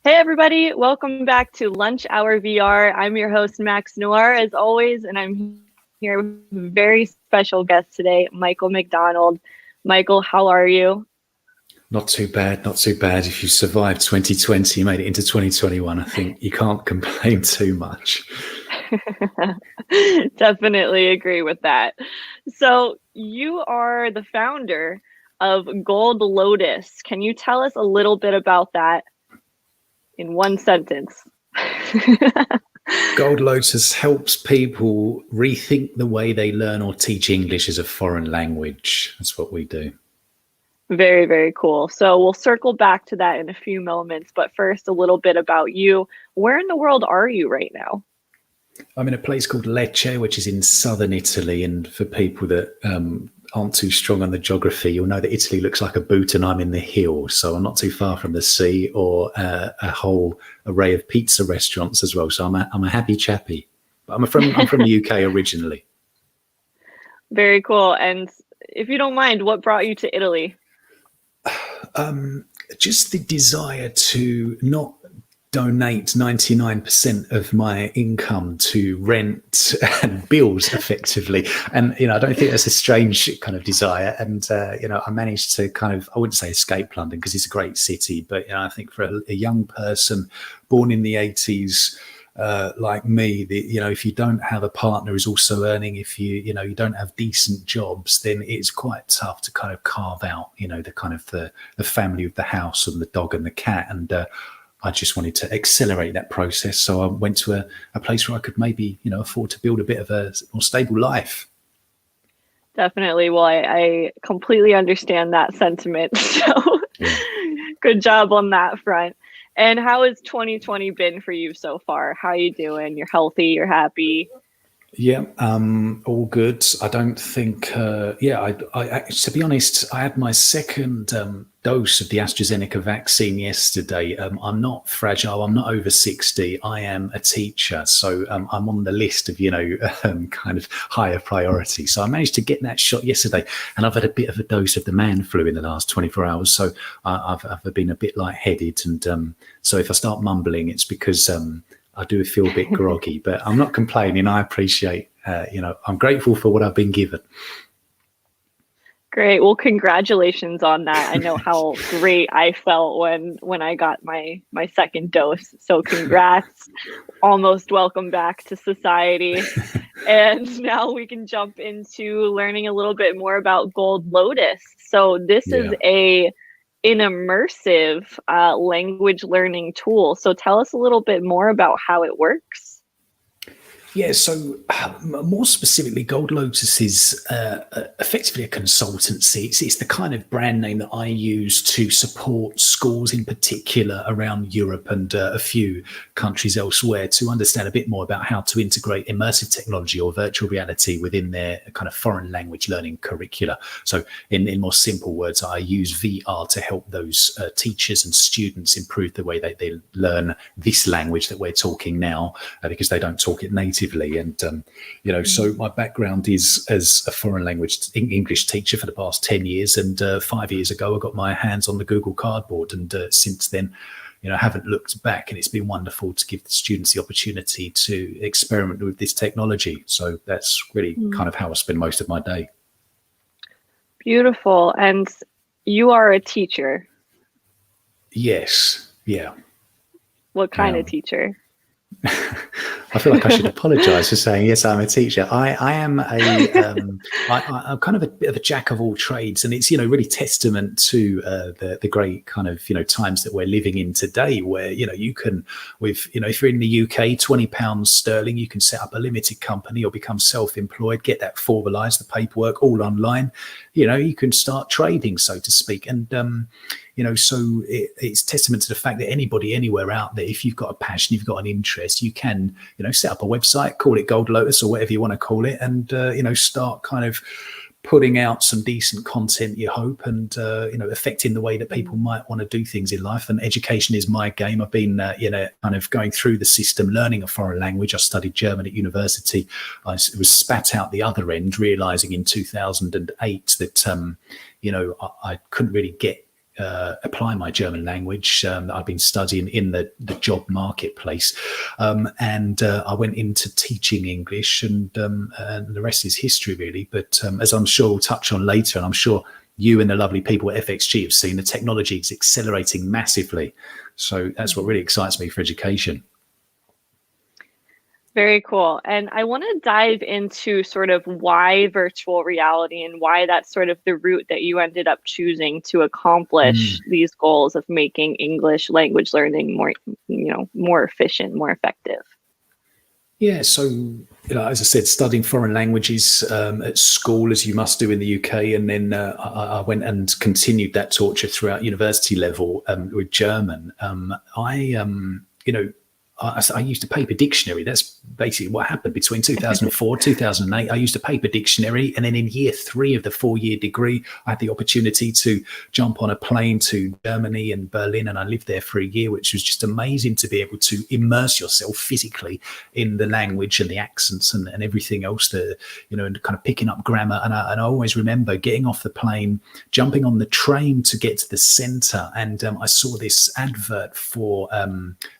Hey everybody, welcome back to Lunch Hour VR. I'm your host Max Noir as always, and I'm here with a very special guest today, Michael McDonald. Michael, how are you? Not too bad, not too bad. If you survived 2020, you made it into 2021, I think you can't complain too much. Definitely agree with that. So you are the founder of Gold Lotus. Can you tell us a little bit about that in one sentence? Gold Lotus helps people rethink the way they learn or teach English as a foreign language. That's what we do. Very, very cool. So we'll circle back to that in a few moments, but first a little bit about you. Where in the world are you right now? I'm in a place called Lecce, which is in southern Italy. And for people that aren't too strong on the geography, you'll know that Italy looks like a boot and I'm in the hills. So I'm not too far from the sea or a whole array of pizza restaurants as well. So I'm a happy chappy. But I'm from the UK originally. Very cool. And if you don't mind, what brought you to Italy? Just the desire to not donate 99% of my income to rent and bills effectively. And, I don't think that's a strange kind of desire. And, I managed to I wouldn't say escape London because it's a great city, but I think for a young person born in the 80s, like me, if you don't have a partner who's also earning, if you don't have decent jobs, then it's quite tough to kind of carve out, the family of the house and the dog and the cat. And, I just wanted to accelerate that process. So I went to a place where I could maybe, afford to build a bit of a more stable life. Definitely. Well, I completely understand that sentiment. So yeah. Good job on that front. And how has 2020 been for you so far? How are you doing? You're healthy, you're happy? Yeah, all good. I don't think, I to be honest, I had my second dose of the AstraZeneca vaccine yesterday. I'm not fragile. I'm not over 60. I am a teacher. So I'm on the list of, kind of higher priority. So I managed to get that shot yesterday. And I've had a bit of a dose of the man flu in the last 24 hours. So I've been a bit lightheaded. And so if I start mumbling, it's because I do feel a bit groggy, but I'm not complaining. I appreciate, I'm grateful for what I've been given. Great. Well, congratulations on that. I know how great I felt when I got my second dose. So congrats. Almost welcome back to society. And now we can jump into learning a little bit more about Gold Lotus. So this is an immersive language learning tool. So tell us a little bit more about how it works. Yeah, so more specifically, Gold Lotus is effectively a consultancy. It's the kind of brand name that I use to support schools in particular around Europe and a few countries elsewhere to understand a bit more about how to integrate immersive technology or virtual reality within their kind of foreign language learning curricula. So in more simple words, I use VR to help those teachers and students improve the way they learn this language that we're talking now because they don't talk it natively. And, so my background is as a foreign language English teacher for the past 10 years. And 5 years ago, I got my hands on the Google Cardboard. And since then, I haven't looked back. And it's been wonderful to give the students the opportunity to experiment with this technology. So that's really kind of how I spend most of my day. Beautiful. And you are a teacher. Yes. Yeah. What kind of teacher? I feel like I should apologise for saying, yes, I'm a teacher. I am I'm kind of a bit of a jack of all trades. And it's, really testament to the great kind of, times that we're living in today where, you can, with, if you're in the UK, £20 sterling, you can set up a limited company or become self-employed, get that formalised, the paperwork all online. You can start trading, so to speak. And, so it's testament to the fact that anybody anywhere out there, if you've got a passion, you've got an interest, you can, set up a website, call it Gold Lotus or whatever you want to call it, and, start kind of putting out some decent content, you hope, and, affecting the way that people might want to do things in life. And education is my game. I've been, kind of going through the system, learning a foreign language. I studied German at university. I was spat out the other end, realizing in 2008 that, I couldn't really get apply my German language that I've been studying in the job marketplace. And I went into teaching English, and the rest is history, really. But as I'm sure we'll touch on later, and I'm sure you and the lovely people at FXG have seen, the technology is accelerating massively. So that's what really excites me for education. Very cool. And I want to dive into sort of why virtual reality and why that's sort of the route that you ended up choosing to accomplish these goals of making English language learning more, more efficient, more effective. Yeah, so as I said, studying foreign languages at school, as you must do in the UK, and then I went and continued that torture throughout university level with German. I used a paper dictionary. That's basically what happened between 2004, 2008. I used a paper dictionary. And then in year 3 of the 4-year degree, I had the opportunity to jump on a plane to Germany and Berlin. And I lived there for a year, which was just amazing to be able to immerse yourself physically in the language and the accents and everything else, and kind of picking up grammar. And I always remember getting off the plane, jumping on the train to get to the center. And I saw this advert for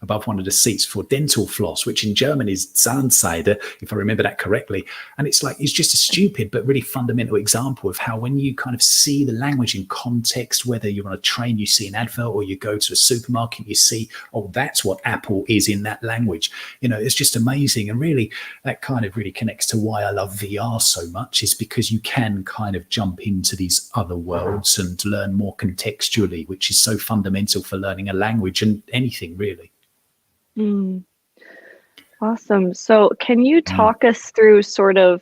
above one of the seats for dental floss, which in German is Zahnseide, if I remember that correctly. And it's just a stupid but really fundamental example of how when you kind of see the language in context, whether you're on a train, you see an advert, or you go to a supermarket, you see, oh, that's what Apple is in that language. It's just amazing. And really, that kind of really connects to why I love VR so much, is because you can kind of jump into these other worlds and learn more contextually, which is so fundamental for learning a language and anything really. Awesome. So can you talk us through sort of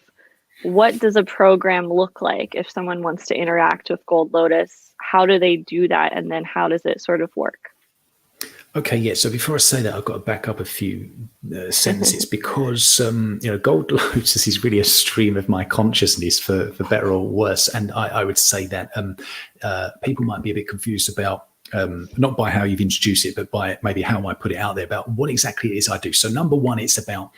what does a program look like if someone wants to interact with Gold Lotus? How do they do that? And then how does it sort of work? Okay, yeah. So before I say that, I've got to back up a few sentences because, Gold Lotus is really a stream of my consciousness for better or worse. And I would say that people might be a bit confused about not by how you've introduced it, but by maybe how I put it out there about what exactly it is I do. So number one, it's about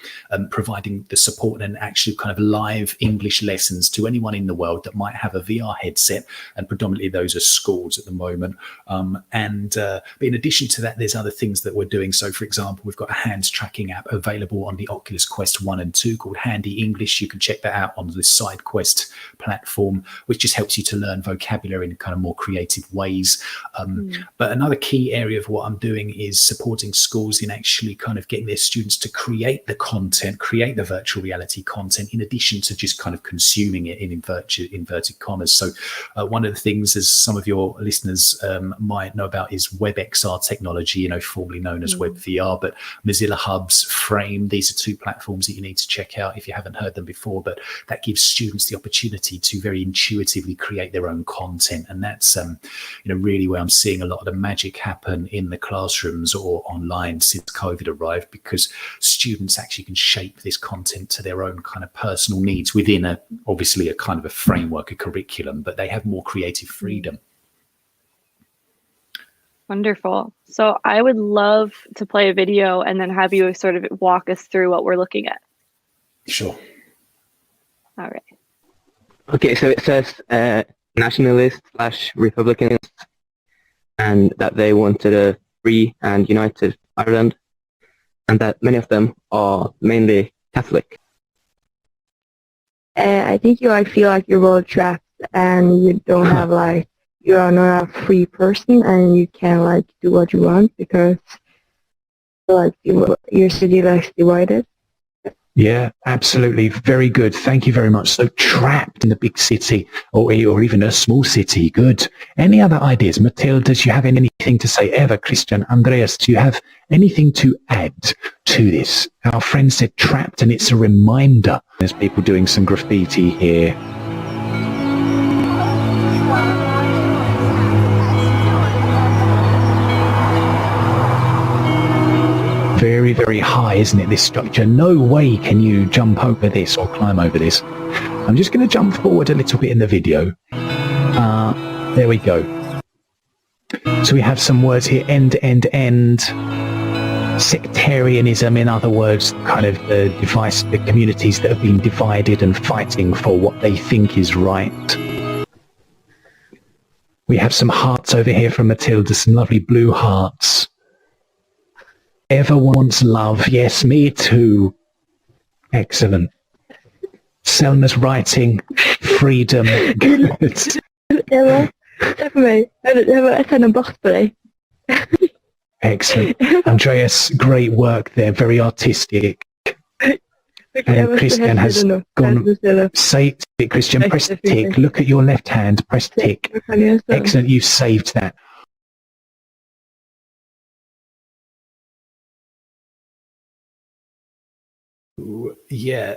providing the support and actually kind of live English lessons to anyone in the world that might have a VR headset, and predominantly those are schools at the moment. But in addition to that, there's other things that we're doing. So for example, we've got a hands tracking app available on the Oculus Quest 1 and 2 called Handy English. You can check that out on the SideQuest platform, which just helps you to learn vocabulary in kind of more creative ways. But another key area of what I'm doing is supporting schools in actually kind of getting their students to create the content, create the virtual reality content, in addition to just kind of consuming it in inverted commas. So one of the things, as some of your listeners might know about, is WebXR technology, formerly known as WebVR, but Mozilla Hub's Frame. These are 2 platforms that you need to check out if you haven't heard them before, but that gives students the opportunity to very intuitively create their own content. And that's, really where I'm seeing a lot of the magic happen in the classrooms or online since COVID arrived, because students actually can shape this content to their own kind of personal needs within obviously a kind of a framework, a curriculum, but they have more creative freedom. Wonderful. So I would love to play a video and then have you sort of walk us through what we're looking at. Sure. All right. Okay, so it says nationalists/Republicans, and that they wanted a free and united Ireland, and that many of them are mainly Catholic. I think you feel like you're well trapped and you don't have you are not a free person and you can't do what you want because your city is divided. Yeah, absolutely. Very good. Thank you very much. So trapped in a big city or even a small city. Good. Any other ideas? Matilda, do you have anything to say? Eva, Christian, Andreas, do you have anything to add to this? Our friend said trapped, and it's a reminder. There's people doing some graffiti here. Very, very high, isn't it, this structure? No way can you jump over this or climb over this. I'm just going to jump forward a little bit in the video. There we go. So we have some words here: end. Sectarianism, in other words, kind of the communities that have been divided and fighting for what they think is right. We have some hearts over here from Matilda, some lovely blue hearts. Ever wants love? Yes, me too. Excellent. Selma's writing freedom. Good. Ja, zeg mij. We hebben echt een bordspray. Excellent. Andreas, great work there. Very artistic. And Christian has gone. Say it, Christian. Press tick. Look at your left hand. Press tick. Excellent. You've saved that. Yeah,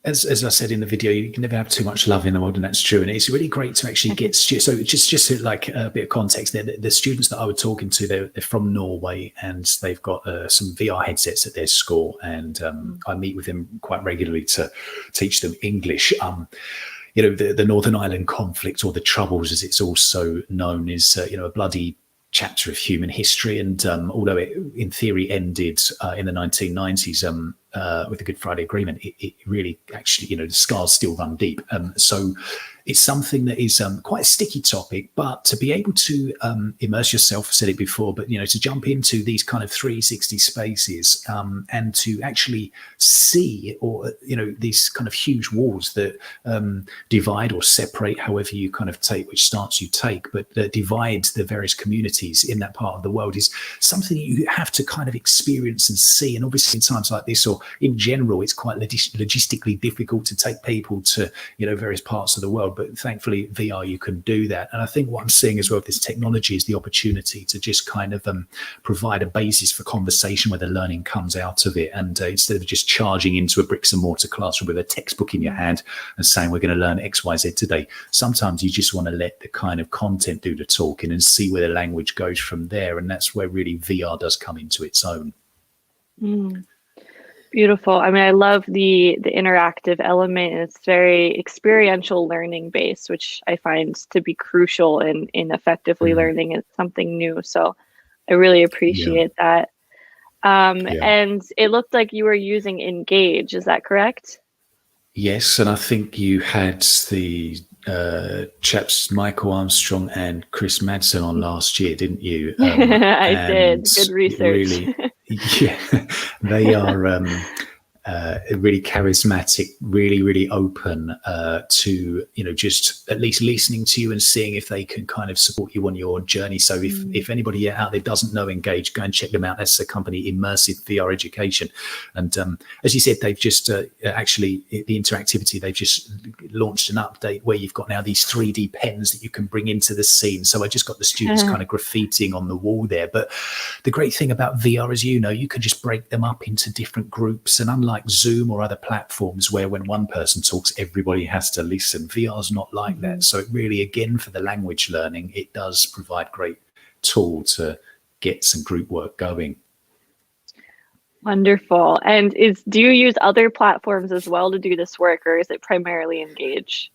as I said in the video, you can never have too much love in the world, and that's true. And it's really great to actually get so just like a bit of context. The students that I was talking to, they're from Norway, and they've got some VR headsets at their school, and I meet with them quite regularly to teach them English. The Northern Ireland conflict, or the Troubles, as it's also known, is a bloody chapter of human history, and although it in theory ended in the 1990s with the Good Friday Agreement, it really actually, the scars still run deep. So it's something that is quite a sticky topic, but to be able to immerse yourself, I've said it before, but to jump into these kind of 360 spaces and to actually see, or these kind of huge walls that divide or separate, however you kind of take which stance you take, but that divide the various communities in that part of the world, is something you have to kind of experience and see. And obviously in times like this, or in general, it's quite logistically difficult to take people to various parts of the world. But thankfully, VR, you can do that. And I think what I'm seeing as well with this technology is the opportunity to just kind of provide a basis for conversation where the learning comes out of it. And instead of just charging into a bricks and mortar classroom with a textbook in your hand and saying, we're going to learn X, Y, Z today, sometimes you just want to let the kind of content do the talking and see where the language goes from there. And that's where really VR does come into its own. Beautiful. I mean, I love the interactive element, and it's very experiential learning based, which I find to be crucial in effectively learning something new. So I really appreciate that. And it looked like you were using Engage. Is that correct? Yes, and I think you had the chaps Michael Armstrong and Chris Madsen on last year, didn't you? I did. Good research. Really, they are really charismatic, really open to just at least listening to you and seeing if they can kind of support you on your journey. So if anybody out there doesn't know Engage, go and check them out. That's the company, Immersive VR Education. And as you said, they've just actually, the interactivity, they've just launched an update where you've got now these 3D pens that you can bring into the scene. So I just got the students kind of graffitiing on the wall there. But the great thing about VR is, you can just break them up into different groups. And unlike Zoom or other platforms where when one person talks, everybody has to listen, VR's not like that. So it really, again, for the language learning, it does provide great tool to get some group work going. Wonderful. And do you use other platforms as well to do this work, or is it primarily Engage?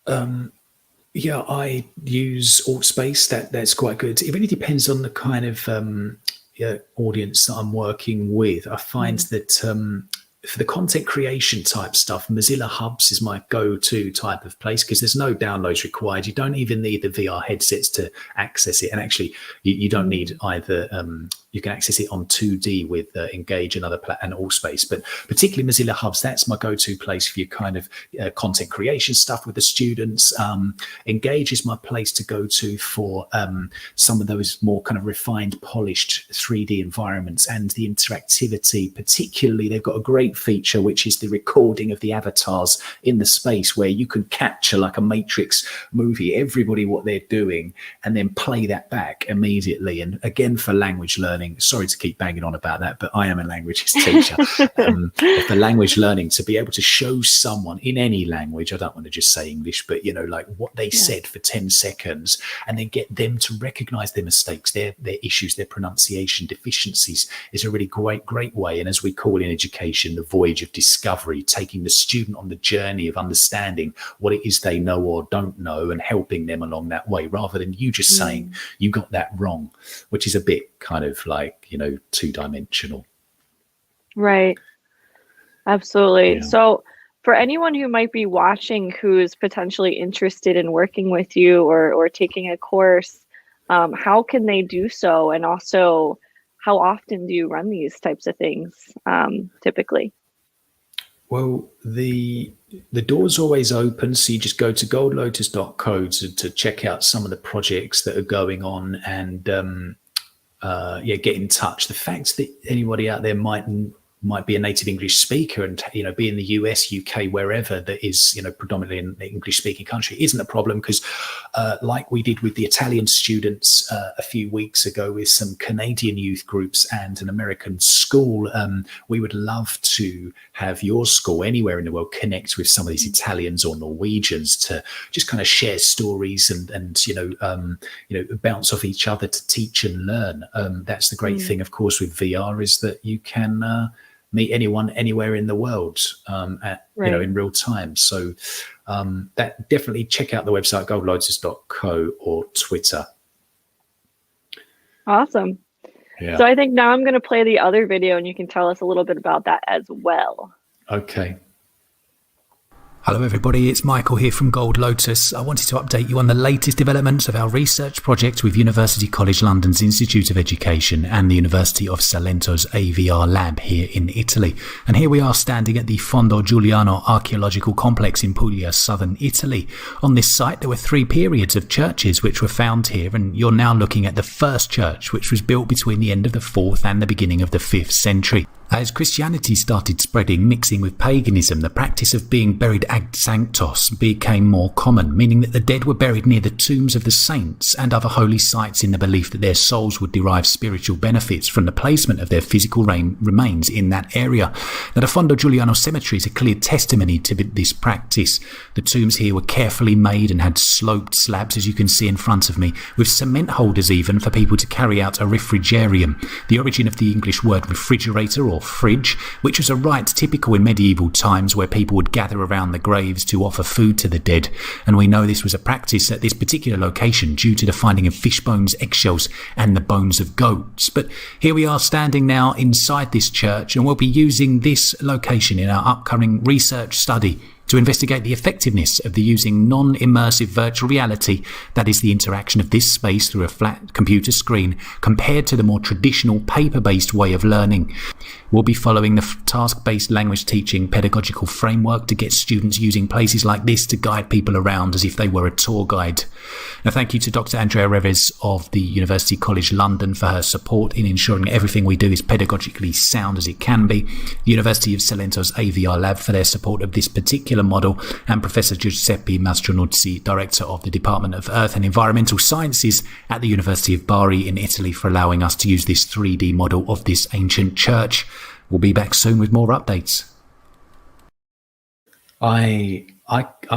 Yeah, I use AltSpace. That's quite good. It really depends on the kind of audience that I'm working with. I find that for the content creation type stuff, Mozilla Hubs is my go-to type of place because there's no downloads required. You don't even need the VR headsets to access it. And actually, you don't need either. You can access it on 2D with Engage and and AllSpace. But particularly Mozilla Hubs, that's my go-to place for your kind of content creation stuff with the students. Engage is my place to go to for some of those more kind of refined, polished 3D environments and the interactivity. Particularly, they've got a great feature, which is the recording of the avatars in the space, where you can capture like a Matrix movie, everybody what they're doing, and then play that back immediately. And again, for language learning, sorry to keep banging on about that, but I am a languages teacher. For language learning, to be able to show someone in any language, I don't want to just say English, but like what they said for 10 seconds, and then get them to recognize their mistakes, their issues, their pronunciation deficiencies, is a really great way. And as we call in education, the voyage of discovery, taking the student on the journey of understanding what it is they know or don't know and helping them along that way, rather than you just saying you got that wrong, which is a bit kind of like, two-dimensional. Right. Absolutely. So for anyone who might be watching who's potentially interested in working with you or taking a course, how can they do so? And also, how often do you run these types of things typically? Well, the door's always open, so you just go to goldlotus.co to check out some of the projects that are going on, and get in touch. The fact that anybody out there might be a native English speaker and be in the US, UK, wherever that is predominantly an English speaking country isn't a problem, because like we did with the Italian students a few weeks ago with some Canadian youth groups and an American school, we would love to have your school anywhere in the world connect with some of these Italians or Norwegians to just kind of share stories and bounce off each other to teach and learn. That's the great thing, of course, with VR, is that you can meet anyone anywhere in the world in real time. So that definitely check out the website goldlotus.co or Twitter. Awesome. Yeah. So I think now I'm going to play the other video and you can tell us a little bit about that as well. Okay. Hello everybody, it's Michael here from Gold Lotus. I wanted to update you on the latest developments of our research project with University College London's Institute of Education and the University of Salento's AVR lab here in Italy. And here we are standing at the Fondo Giuliano Archaeological Complex in Puglia, southern Italy. On this site there were 3 periods of churches which were found here, and you're now looking at the first church, which was built between the end of the 4th and the beginning of the 5th century. As Christianity started spreading, mixing with paganism, the practice of being buried ad sanctos became more common, meaning that the dead were buried near the tombs of the saints and other holy sites in the belief that their souls would derive spiritual benefits from the placement of their physical remains in that area. Now, the Fondo Giuliano cemetery is a clear testimony to this practice. The tombs here were carefully made and had sloped slabs, as you can see in front of me, with cement holders even for people to carry out a refrigerium, the origin of the English word refrigerator or fridge, which was a rite typical in medieval times where people would gather around the graves to offer food to the dead. And we know this was a practice at this particular location due to the finding of fish bones, eggshells and the bones of goats. But here we are standing now inside this church, and we'll be using this location in our upcoming research study to investigate the effectiveness of the using non-immersive virtual reality, that is the interaction of this space through a flat computer screen, compared to the more traditional paper-based way of learning. We'll be following the task-based language teaching pedagogical framework to get students using places like this to guide people around as if they were a tour guide. Now, thank you to Dr. Andrea Reves of the University College London for her support in ensuring everything we do is pedagogically sound as it can be, the University of Salento's AVR lab for their support of this particular model, and Professor Giuseppe Mastronuzzi, Director of the Department of Earth and Environmental Sciences at the University of Bari in Italy, for allowing us to use this 3D model of this ancient church. We'll be back soon with more updates. I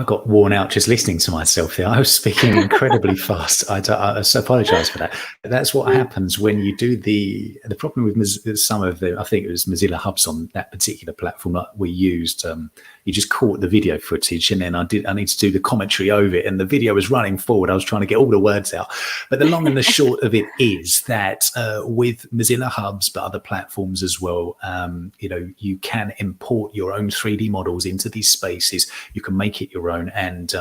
got worn out just listening to myself there. I was speaking incredibly fast. I apologise for that. That's what happens when you do the problem with some of the, I think it was Mozilla Hubs on that particular platform that we used. You just caught the video footage, and then I need to do the commentary over it, and the video was running forward. I was trying to get all the words out. But the long and the short of it is that with Mozilla Hubs, but other platforms as well, you can import your own 3D models into these spaces. You can make it your own, and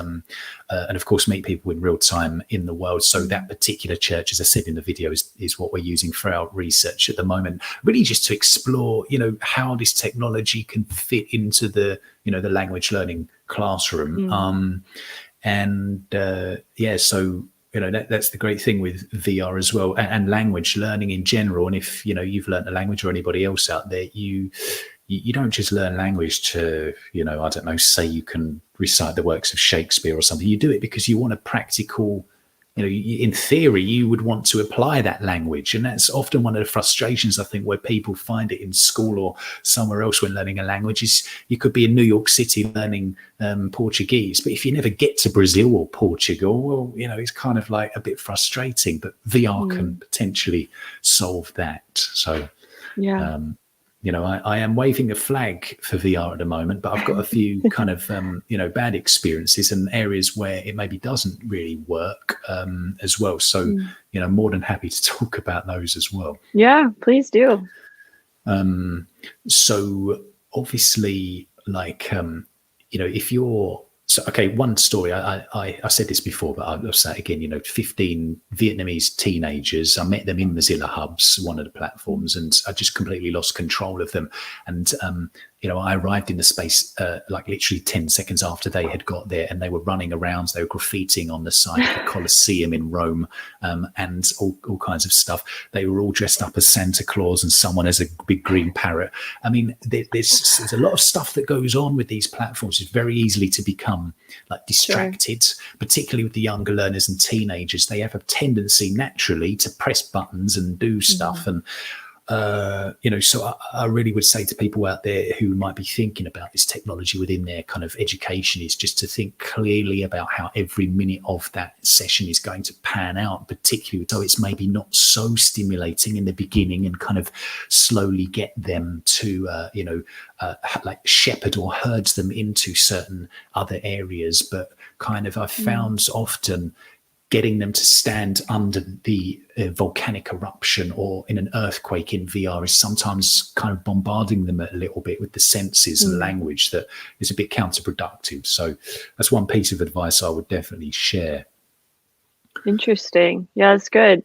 of course meet people in real time in the world. So that particular church, as I said in the video, is what we're using for our research at the moment, really just to explore how this technology can fit into the the language learning classroom. So that's the great thing with VR as well, and language learning in general. And if you've learned a language, or anybody else out there, you don't just learn language to, I don't know, say you can recite the works of Shakespeare or something. You do it because you want a practical, in theory, you would want to apply that language. And that's often one of the frustrations, I think, where people find it in school or somewhere else when learning a language is you could be in New York City learning Portuguese, but if you never get to Brazil or Portugal, well, it's kind of like a bit frustrating. But VR can potentially solve that. So, yeah. I am waving a flag for VR at the moment, but I've got a few kind of, bad experiences and areas where it maybe doesn't really work as well. So, more than happy to talk about those as well. Yeah, please do. So obviously, if you're so, okay, one story, I said this before, but I'll say it again, 15 Vietnamese teenagers, I met them in Mozilla Hubs, one of the platforms, and I just completely lost control of them. And, I arrived in the space like literally 10 seconds after they had got there, and they were running around. They were graffitiing on the side of the Colosseum in Rome, and all kinds of stuff. They were all dressed up as Santa Claus and someone as a big green parrot. I mean, there's a lot of stuff that goes on with these platforms. It's very easily to become like distracted, particularly with the younger learners and teenagers. They have a tendency naturally to press buttons and do stuff. And so I really would say to people out there who might be thinking about this technology within their kind of education is just to think clearly about how every minute of that session is going to pan out, particularly so it's maybe not so stimulating in the beginning, and kind of slowly get them to, like shepherd or herds them into certain other areas. But kind of I've found often getting them to stand under the volcanic eruption or in an earthquake in VR is sometimes kind of bombarding them a little bit with the senses and language that is a bit counterproductive. So that's one piece of advice I would definitely share. Interesting. Yeah, that's good.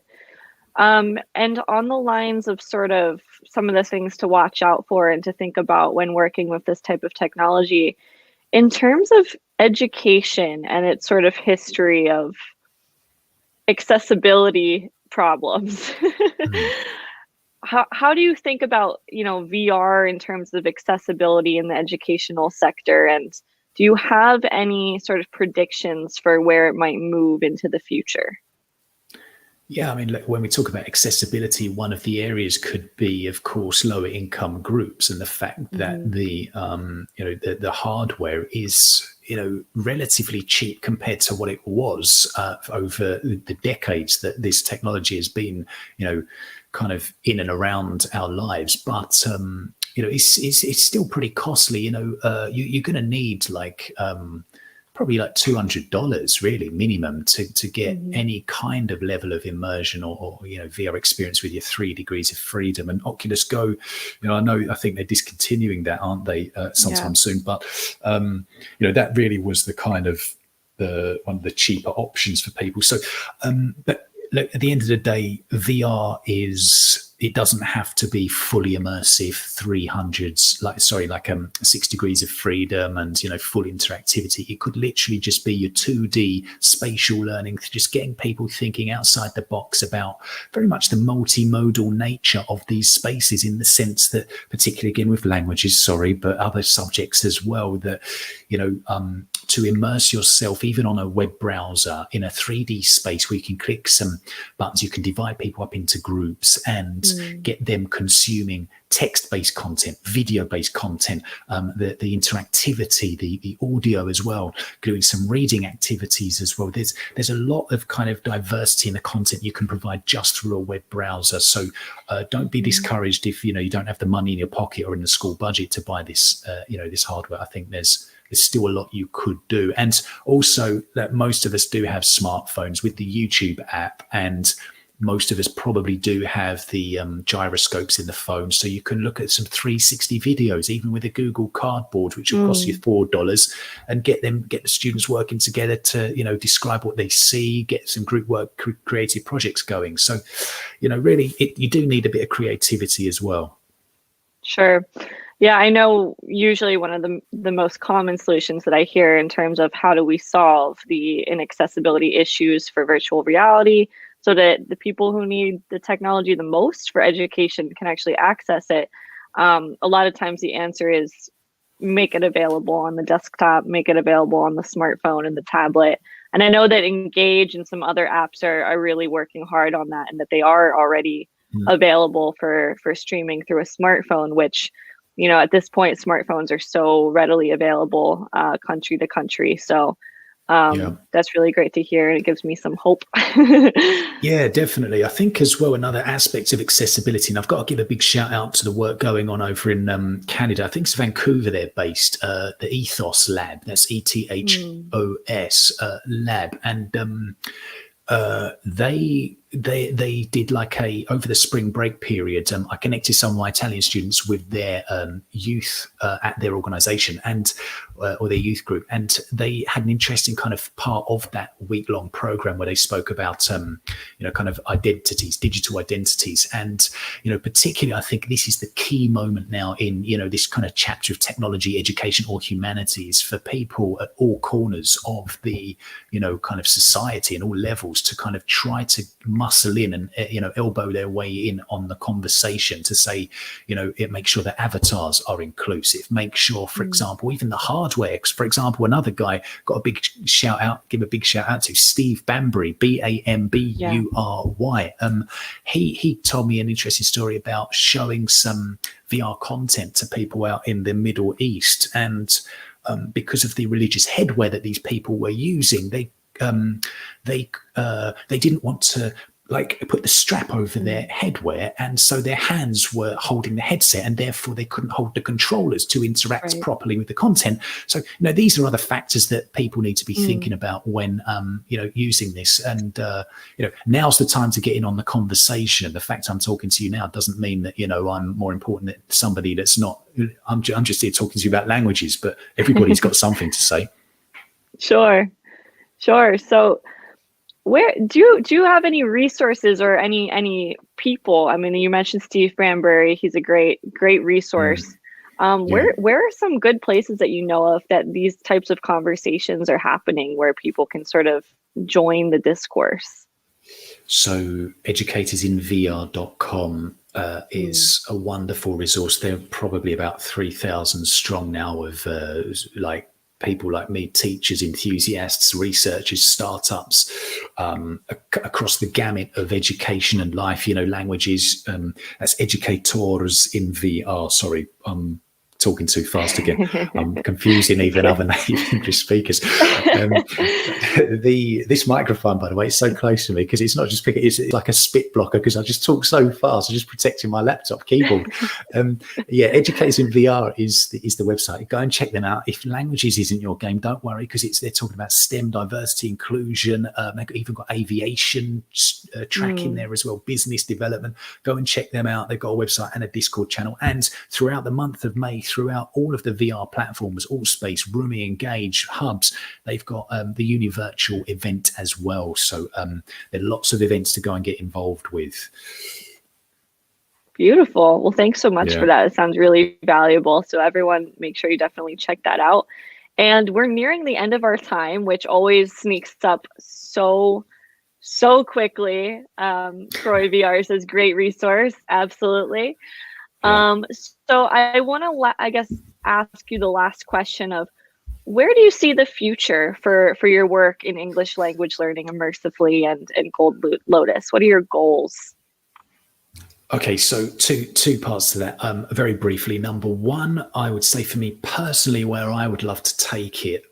And on the lines of sort of some of the things to watch out for and to think about when working with this type of technology, in terms of education and its sort of history of accessibility problems. How do you think about, VR in terms of accessibility in the educational sector? And do you have any sort of predictions for where it might move into the future? Yeah, I mean, look, when we talk about accessibility, one of the areas could be, of course, lower income groups, and the fact that the hardware is, relatively cheap compared to what it was over the decades that this technology has been, kind of in and around our lives. But it's still pretty costly. You're going to need probably like $200 really minimum to get any kind of level of immersion or VR experience with your 3 degrees of freedom. And Oculus Go, I think they're discontinuing that, aren't they, sometime soon, but that really was the kind of one of the cheaper options for people. So but look, at the end of the day, VR it doesn't have to be fully immersive 6 degrees of freedom and full interactivity. It could literally just be your 2D spatial learning, just getting people thinking outside the box about very much the multimodal nature of these spaces, in the sense that, particularly again with languages, but other subjects as well, that to immerse yourself even on a web browser in a 3D space where you can click some buttons, you can divide people up into groups and get them consuming text-based content, video-based content, the interactivity, the audio as well, doing some reading activities as well. There's a lot of kind of diversity in the content you can provide just through a web browser. So don't be discouraged if you don't have the money in your pocket or in the school budget to buy this this hardware. I think there's still a lot you could do. And also that most of us do have smartphones with the YouTube app, and most of us probably do have the gyroscopes in the phone, so you can look at some 360 videos, even with a Google Cardboard, which will cost you $4, and get the students working together to describe what they see, get some group work, creative projects going. So really you do need a bit of creativity as well. Sure. Yeah, I know usually one of the most common solutions that I hear in terms of how do we solve the inaccessibility issues for virtual reality so that the people who need the technology the most for education can actually access it. A lot of times the answer is make it available on the desktop, make it available on the smartphone and the tablet. And I know that Engage and some other apps are really working hard on that, and that they are already available for streaming through a smartphone, which at this point, smartphones are so readily available country to country. So that's really great to hear, and it gives me some hope. Yeah, definitely. I think as well, another aspect of accessibility, and I've got to give a big shout out to the work going on over in Canada. I think it's Vancouver they're based, the Ethos Lab. That's ETHOS Lab. And they they did like over the spring break period. I connected some of my Italian students with their youth at their organisation and or their youth group, and they had an interesting kind of part of that week-long program where they spoke about kind of identities, digital identities, and particularly I think this is the key moment now in this kind of chapter of technology, education, or humanities for people at all corners of the kind of society and all levels to kind of try to muscle in and elbow their way in on the conversation to say it makes sure that avatars are inclusive, make sure, for example, even the hardware. For example, another guy got a big shout out, give a big shout out to Steve Bambury, Bambury. He told me an interesting story about showing some VR content to people out in the Middle East, and because of the religious headwear that these people were using, they didn't want to put the strap over their headwear, and so their hands were holding the headset, and therefore they couldn't hold the controllers to interact properly with the content. So these are other factors that people need to be thinking about when using this. And now's the time to get in on the conversation. The fact I'm talking to you now doesn't mean that I'm more important than somebody that's not. I'm just here talking to you about languages, but everybody's got something to say. Sure. So where do you have any resources or any people? I mean, you mentioned Steve Bambury. He's a great resource. Where are some good places that of that these types of conversations are happening where people can sort of join the discourse? So educatorsinvr.com is a wonderful resource. They're probably about 3,000 strong now of people like me, teachers, enthusiasts, researchers, startups, across the gamut of education and life, languages. That's educators in VR. Sorry, I'm talking too fast again. I'm confusing even other native English speakers. This microphone, by the way, is so close to me because it's not just picking, it's like a spit blocker because I just talk so fast. I'm just protecting my laptop keyboard. Educators in VR is the website. Go and check them out. If languages isn't your game, don't worry, because they're talking about STEM, diversity, inclusion. They've even got aviation track in there as well, business development. Go and check them out. They've got a website and a Discord channel. And throughout the month of May, throughout all of the VR platforms, Allspace, Roomy, Engage, Hubs, they've got the Univirtual event as well. So there are lots of events to go and get involved with. Beautiful. Well, thanks so much for that. It sounds really valuable. So everyone, make sure you definitely check that out. And we're nearing the end of our time, which always sneaks up so quickly. Troy VR is a great resource. Absolutely. So I want to, ask you the last question of where do you see the future for your work in English language learning immersively and Gold Lotus? What are your goals? Okay, so two parts to that. Very briefly, number one, I would say for me personally, where I would love to take it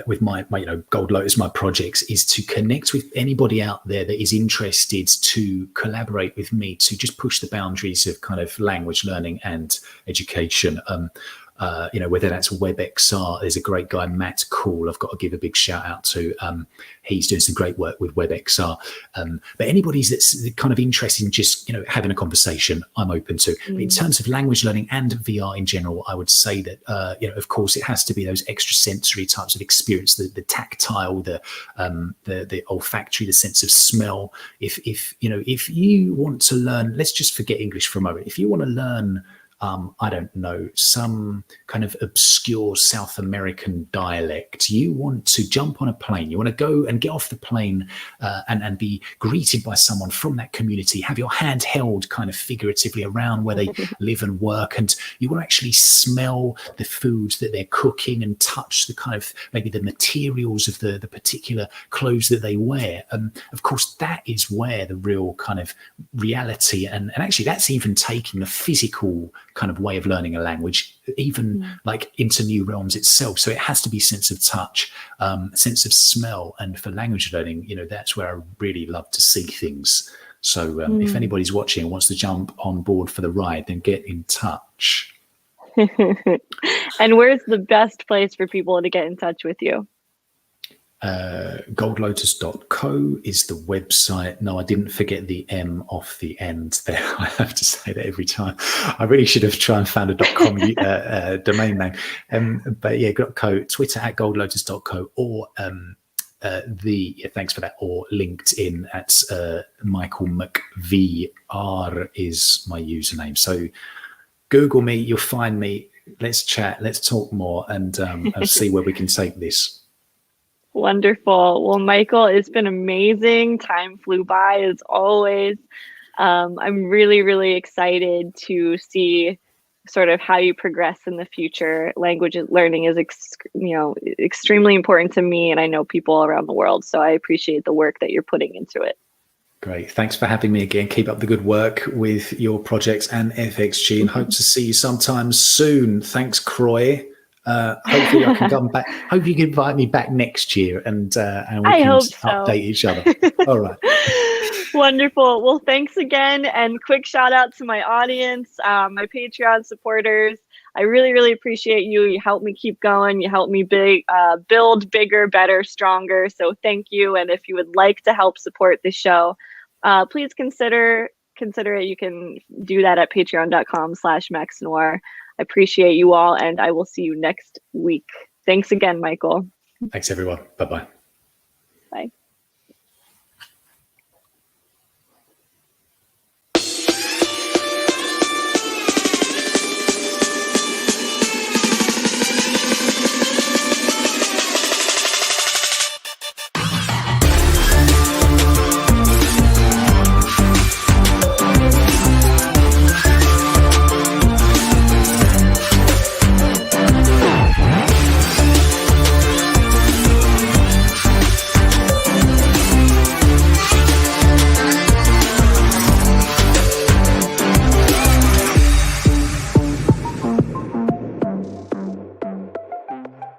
with my Gold Lotus, my projects, is to connect with anybody out there that is interested to collaborate with me to just push the boundaries of kind of language learning and education. Whether that's WebXR, there's a great guy, Matt Cool, I've got to give a big shout out to. He's doing some great work with WebXR. But anybody that's kind of interested in just, having a conversation, I'm open to. But in terms of language learning and VR in general, I would say that, of course, it has to be those extrasensory types of experience, the tactile, the olfactory, the sense of smell. If you want to learn, let's just forget English for a moment. If you want to learn, I don't know, some kind of obscure South American dialect, you want to jump on a plane, you want to go and get off the plane and be greeted by someone from that community, have your hand held kind of figuratively around where they live and work, and you want to actually smell the foods that they're cooking and touch the kind of maybe the materials of the particular clothes that they wear. Of course, that is where the real kind of reality, and actually that's even taking the physical kind of way of learning a language, even like into new realms itself. So it has to be sense of touch, sense of smell. And for language learning, that's where I really love to see things. So if anybody's watching and wants to jump on board for the ride, then get in touch. And where's the best place for people to get in touch with you? goldlotus.co is the website. No, I didn't forget the M off the end there. I have to say that every time. I really should have tried and found a .com domain name. But yeah, .co, Twitter at goldlotus.co, or thanks for that, or LinkedIn at Michael McVR is my username. So Google me, you'll find me. Let's chat, let's talk more, and see where we can take this. Wonderful. Well, Michael, it's been amazing. Time flew by as always. I'm really, really excited to see sort of how you progress in the future. Language learning is, extremely important to me, and I know people around the world. So I appreciate the work that you're putting into it. Great. Thanks for having me again. Keep up the good work with your projects and FXG, and hope to see you sometime soon. Thanks, Croy. Hopefully I can come back. Hope you can invite me back next year, and we can update each other. All right. Wonderful. Well, thanks again, and quick shout out to my audience, my Patreon supporters. I really, really appreciate you. You help me keep going. You help me build bigger, better, stronger. So thank you. And if you would like to help support the show, please consider it. You can do that at patreon.com/MaxNoir. I appreciate you all, and I will see you next week. Thanks again, Michael. Thanks, everyone. Bye-bye.